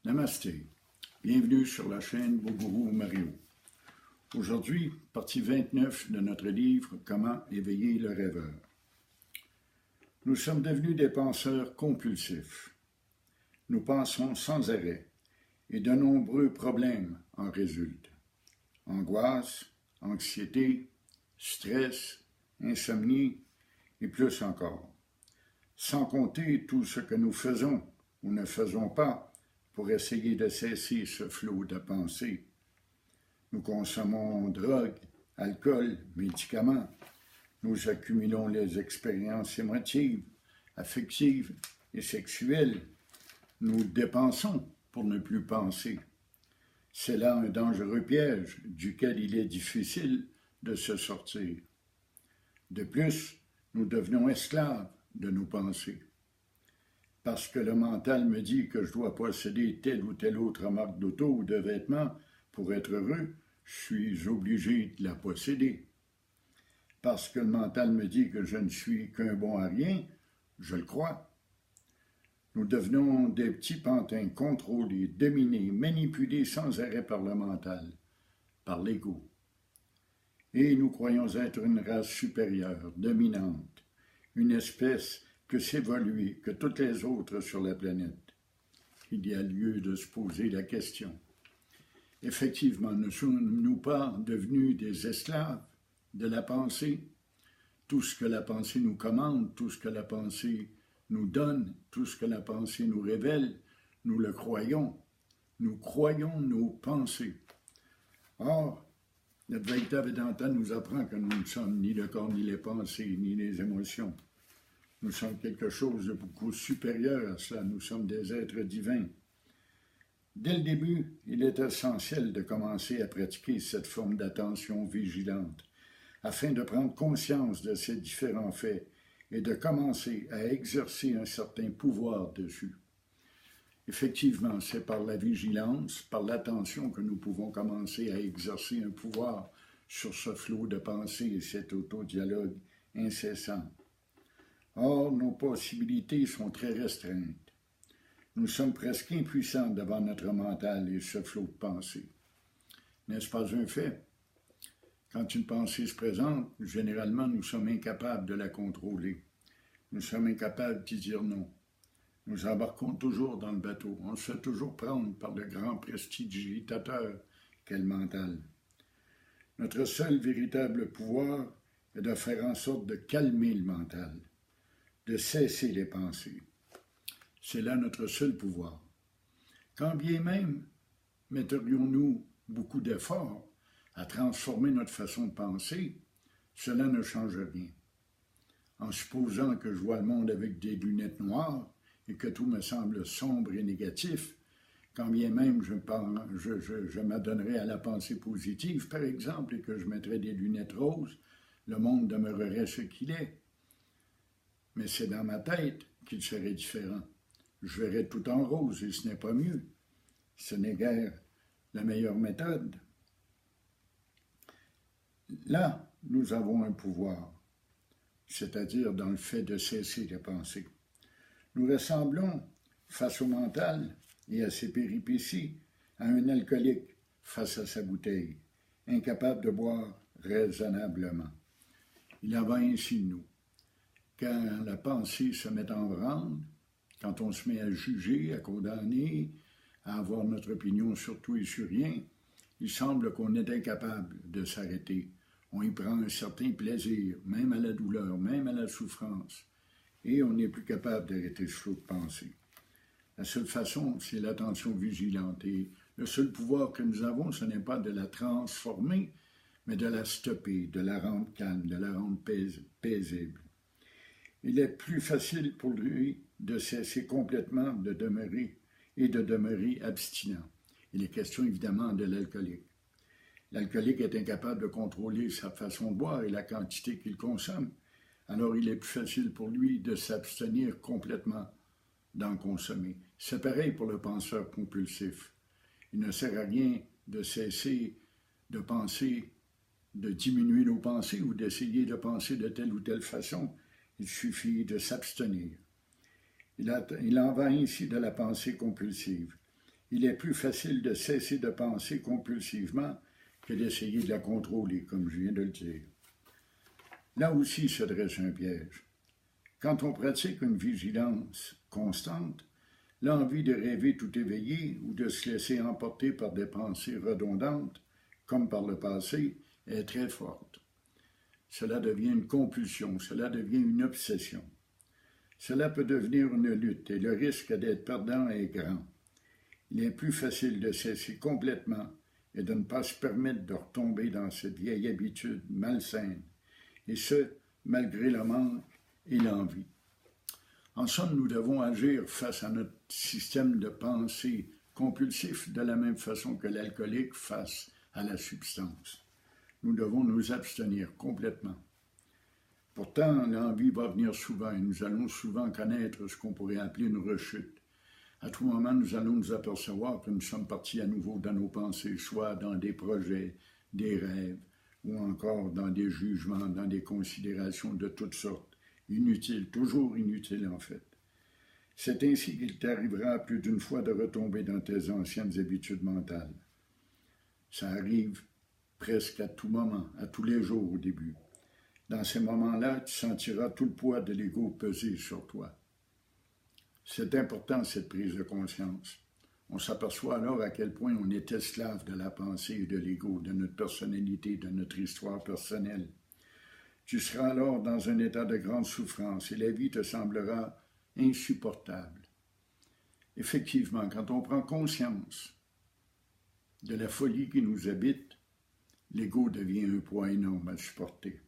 Namasté. Bienvenue sur la chaîne Boguru Mario. Aujourd'hui, partie 29 de notre livre « Comment éveiller le rêveur ». Nous sommes devenus des penseurs compulsifs. Nous pensons sans arrêt et de nombreux problèmes en résultent. Angoisse, anxiété, stress, insomnie et plus encore. Sans compter tout ce que nous faisons ou ne faisons pas pour essayer de cesser ce flot de pensées. Nous consommons drogue, alcool, médicaments. Nous accumulons les expériences émotives, affectives et sexuelles. Nous dépensons pour ne plus penser. C'est là un dangereux piège duquel il est difficile de se sortir. De plus, nous devenons esclaves de nos pensées. Parce que le mental me dit que je dois posséder telle ou telle autre marque d'auto ou de vêtements pour être heureux, je suis obligé de la posséder. Parce que le mental me dit que je ne suis qu'un bon à rien, je le crois. Nous devenons des petits pantins contrôlés, dominés, manipulés sans arrêt par le mental, par l'ego. Et nous croyons être une race supérieure, dominante, une espèce que s'évoluer que toutes les autres sur la planète. Il y a lieu de se poser la question. Effectivement, ne sommes-nous pas devenus des esclaves de la pensée? Tout ce que la pensée nous commande, tout ce que la pensée nous donne, tout ce que la pensée nous révèle, nous le croyons. Nous croyons nos pensées. Or, l'Advaita Vedanta nous apprend que nous ne sommes ni le corps, ni les pensées, ni les émotions. Nous sommes quelque chose de beaucoup supérieur à cela. Nous sommes des êtres divins. Dès le début, il est essentiel de commencer à pratiquer cette forme d'attention vigilante, afin de prendre conscience de ces différents faits et de commencer à exercer un certain pouvoir dessus. Effectivement, c'est par la vigilance, par l'attention que nous pouvons commencer à exercer un pouvoir sur ce flot de pensée et cet autodialogue incessant. Or, nos possibilités sont très restreintes. Nous sommes presque impuissants devant notre mental et ce flot de pensée. N'est-ce pas un fait? Quand une pensée se présente, généralement, nous sommes incapables de la contrôler. Nous sommes incapables d'y dire non. Nous embarquons toujours dans le bateau. On se fait toujours prendre par le grand prestidigitateur qu'est le mental. Notre seul véritable pouvoir est de faire en sorte de calmer le mental, de cesser les pensées. C'est là notre seul pouvoir. Quand bien même metterions-nous beaucoup d'efforts à transformer notre façon de penser, cela ne change rien. En supposant que je vois le monde avec des lunettes noires et que tout me semble sombre et négatif, quand bien même je m'adonnerais à la pensée positive, par exemple, et que je mettrais des lunettes roses, le monde demeurerait ce qu'il est. Mais c'est dans ma tête qu'il serait différent. Je verrais tout en rose et ce n'est pas mieux. Ce n'est guère la meilleure méthode. Là, nous avons un pouvoir, c'est-à-dire dans le fait de cesser de penser. Nous ressemblons, face au mental et à ses péripéties, à un alcoolique face à sa bouteille, incapable de boire raisonnablement. Il en va ainsi de nous. Quand la pensée se met en branle, quand on se met à juger, à condamner, à avoir notre opinion sur tout et sur rien, il semble qu'on est incapable de s'arrêter. On y prend un certain plaisir, même à la douleur, même à la souffrance, et on n'est plus capable d'arrêter ce flot de pensée. La seule façon, c'est l'attention vigilante, et le seul pouvoir que nous avons, ce n'est pas de la transformer, mais de la stopper, de la rendre calme, de la rendre paisible. Il est plus facile pour lui de cesser complètement de demeurer abstinent. Il est question évidemment de l'alcoolique. L'alcoolique est incapable de contrôler sa façon de boire et la quantité qu'il consomme. Alors il est plus facile pour lui de s'abstenir complètement d'en consommer. C'est pareil pour le penseur compulsif. Il ne sert à rien de cesser de penser, de diminuer nos pensées ou d'essayer de penser de telle ou telle façon. Il suffit de s'abstenir. Il en va ainsi de la pensée compulsive. il est plus facile de cesser de penser compulsivement que d'essayer de la contrôler, comme je viens de le dire. Là aussi se dresse un piège. Quand on pratique une vigilance constante, l'envie de rêver tout éveillé ou de se laisser emporter par des pensées redondantes, comme par le passé, est très forte. Cela devient une compulsion, cela devient une obsession. Cela peut devenir une lutte et le risque d'être perdant est grand. Il est plus facile de cesser complètement et de ne pas se permettre de retomber dans cette vieille habitude malsaine, et ce, malgré le manque et l'envie. En somme, nous devons agir face à notre système de pensée compulsif de la même façon que l'alcoolique face à la substance. Nous devons nous abstenir complètement. Pourtant, l'envie va venir souvent et nous allons souvent connaître ce qu'on pourrait appeler une rechute. À tout moment, nous allons nous apercevoir que nous sommes partis à nouveau dans nos pensées, soit dans des projets, des rêves, ou encore dans des jugements, dans des considérations de toutes sortes, inutiles, toujours inutiles en fait. C'est ainsi qu'il t'arrivera plus d'une fois de retomber dans tes anciennes habitudes mentales. Ça arrive presque à tout moment, à tous les jours au début. Dans ces moments-là, tu sentiras tout le poids de l'ego peser sur toi. C'est important, cette prise de conscience. On s'aperçoit alors à quel point on est esclave de la pensée et de l'ego, de notre personnalité, de notre histoire personnelle. Tu seras alors dans un état de grande souffrance et la vie te semblera insupportable. Effectivement, quand on prend conscience de la folie qui nous habite, l'ego devient un poids énorme à supporter.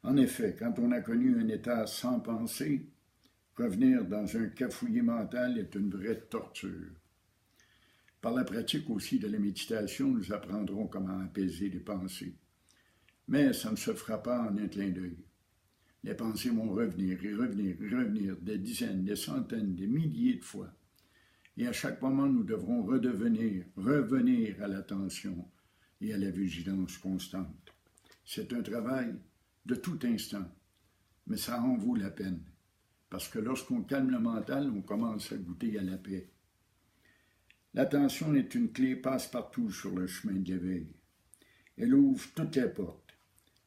En effet, quand on a connu un état sans pensée, revenir dans un cafouillis mental est une vraie torture. Par la pratique aussi de la méditation, nous apprendrons comment apaiser les pensées. Mais ça ne se fera pas en un clin d'œil. Les pensées vont revenir et revenir et revenir des dizaines, des centaines, des milliers de fois. Et à chaque moment, nous devrons revenir à l'attention et à la vigilance constante. C'est un travail de tout instant, mais ça en vaut la peine, parce que lorsqu'on calme le mental, on commence à goûter à la paix. L'attention est une clé passe-partout sur le chemin de l'éveil. Elle ouvre toutes les portes.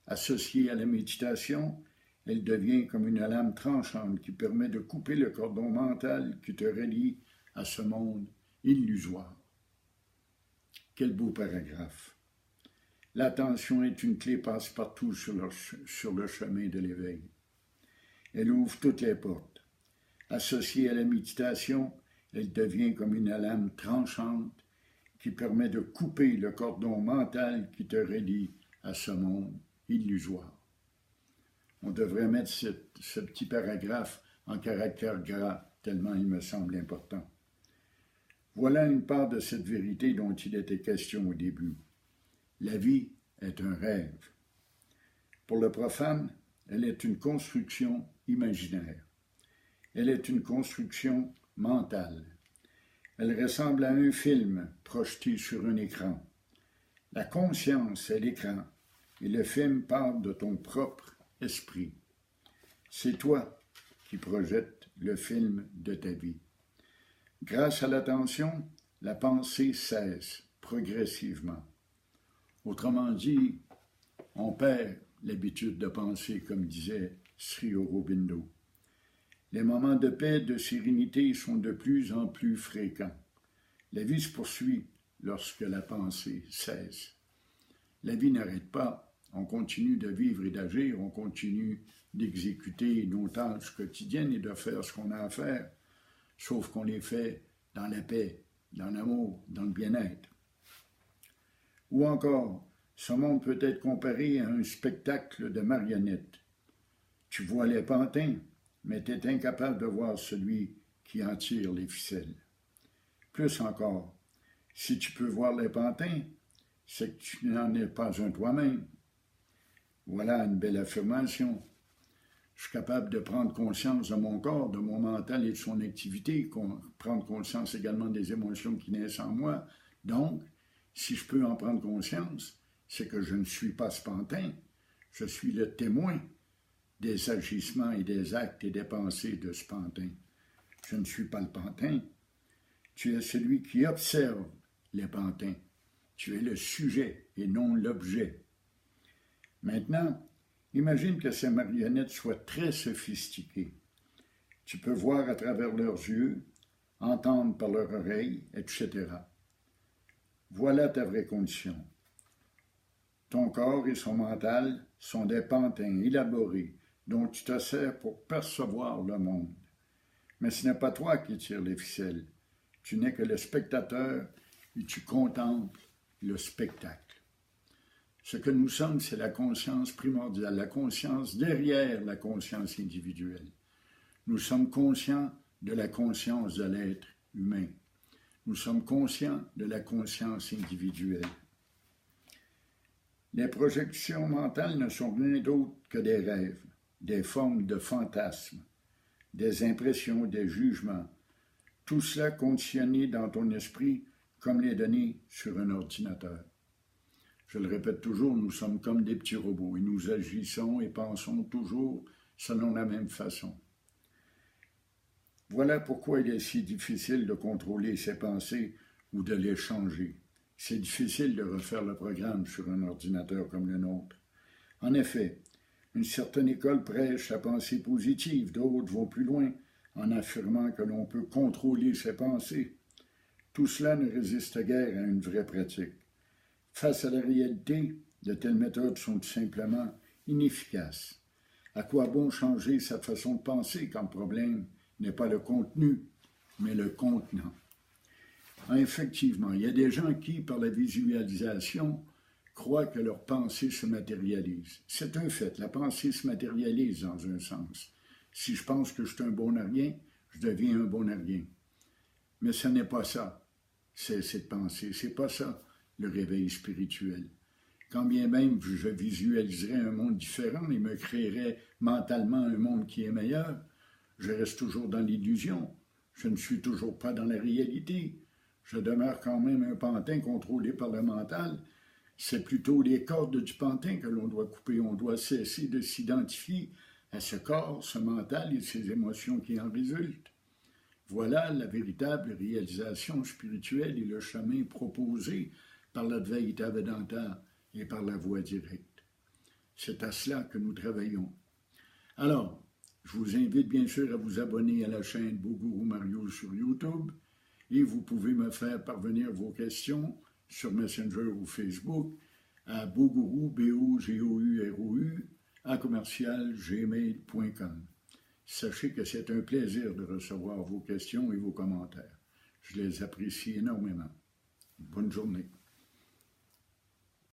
Associée à la méditation, elle devient comme une lame tranchante qui permet de couper le cordon mental qui te relie à ce monde illusoire. Quel beau paragraphe. L'attention est une clé passe-partout sur le chemin de l'éveil. Elle ouvre toutes les portes. Associée à la méditation, elle devient comme une lame tranchante qui permet de couper le cordon mental qui te relie à ce monde illusoire. On devrait mettre ce petit paragraphe en caractère gras, tellement il me semble important. Voilà une part de cette vérité dont il était question au début. La vie est un rêve. Pour le profane, elle est une construction imaginaire. Elle est une construction mentale. Elle ressemble à un film projeté sur un écran. La conscience est l'écran et le film parle de ton propre esprit. C'est toi qui projettes le film de ta vie. Grâce à l'attention, la pensée cesse progressivement. Autrement dit, on perd l'habitude de penser, comme disait Sri Aurobindo. Les moments de paix, de sérénité sont de plus en plus fréquents. La vie se poursuit lorsque la pensée cesse. La vie n'arrête pas. On continue de vivre et d'agir, on continue d'exécuter nos tâches quotidiennes et de faire ce qu'on a à faire, sauf qu'on les fait dans la paix, dans l'amour, dans le bien-être. Ou encore, ce monde peut être comparé à un spectacle de marionnettes. Tu vois les pantins, mais tu es incapable de voir celui qui en tire les ficelles. Plus encore, si tu peux voir les pantins, c'est que tu n'en es pas un toi-même. Voilà une belle affirmation. Je suis capable de prendre conscience de mon corps, de mon mental et de son activité, prendre conscience également des émotions qui naissent en moi. Donc, si je peux en prendre conscience, c'est que je ne suis pas ce pantin, je suis le témoin des agissements et des actes et des pensées de ce pantin. Je ne suis pas le pantin. Tu es celui qui observe les pantins. Tu es le sujet et non l'objet. Maintenant, imagine que ces marionnettes soient très sophistiquées. Tu peux voir à travers leurs yeux, entendre par leurs oreilles, etc. Voilà ta vraie condition. Ton corps et son mental sont des pantins élaborés dont tu te sers pour percevoir le monde. Mais ce n'est pas toi qui tires les ficelles. Tu n'es que le spectateur et tu contemples le spectacle. Ce que nous sommes, c'est la conscience primordiale, la conscience derrière la conscience individuelle. Nous sommes conscients de la conscience de l'être humain. Nous sommes conscients de la conscience individuelle. Les projections mentales ne sont rien d'autre que des rêves, des formes de fantasmes, des impressions, des jugements, tout cela conditionné dans ton esprit comme les données sur un ordinateur. Je le répète toujours, nous sommes comme des petits robots et nous agissons et pensons toujours selon la même façon. Voilà pourquoi il est si difficile de contrôler ses pensées ou de les changer. C'est difficile de refaire le programme sur un ordinateur comme le nôtre. En effet, une certaine école prêche la pensée positive, d'autres vont plus loin en affirmant que l'on peut contrôler ses pensées. Tout cela ne résiste guère à une vraie pratique. Face à la réalité, de telles méthodes sont tout simplement inefficaces. À quoi bon changer sa façon de penser quand le problème n'est pas le contenu, mais le contenant? Effectivement, il y a des gens qui, par la visualisation, croient que leur pensée se matérialise. C'est un fait, la pensée se matérialise dans un sens. Si je pense que je suis un bon à rien, je deviens un bon à rien. Mais ce n'est pas ça, cette pensée, c'est pas ça le réveil spirituel. Quand bien même je visualiserais un monde différent et me créerais mentalement un monde qui est meilleur, je reste toujours dans l'illusion. Je ne suis toujours pas dans la réalité. Je demeure quand même un pantin contrôlé par le mental. C'est plutôt les cordes du pantin que l'on doit couper. On doit cesser de s'identifier à ce corps, ce mental et ces émotions qui en résultent. Voilà la véritable réalisation spirituelle et le chemin proposé par l'Advaita Vedanta et par la voie directe. C'est à cela que nous travaillons. Alors, je vous invite bien sûr à vous abonner à la chaîne Boguru Mario sur YouTube et vous pouvez me faire parvenir vos questions sur Messenger ou Facebook à boguru, B-O-G-O-U-R-O-U, @gmail.com. Sachez que c'est un plaisir de recevoir vos questions et vos commentaires. Je les apprécie énormément. Bonne journée.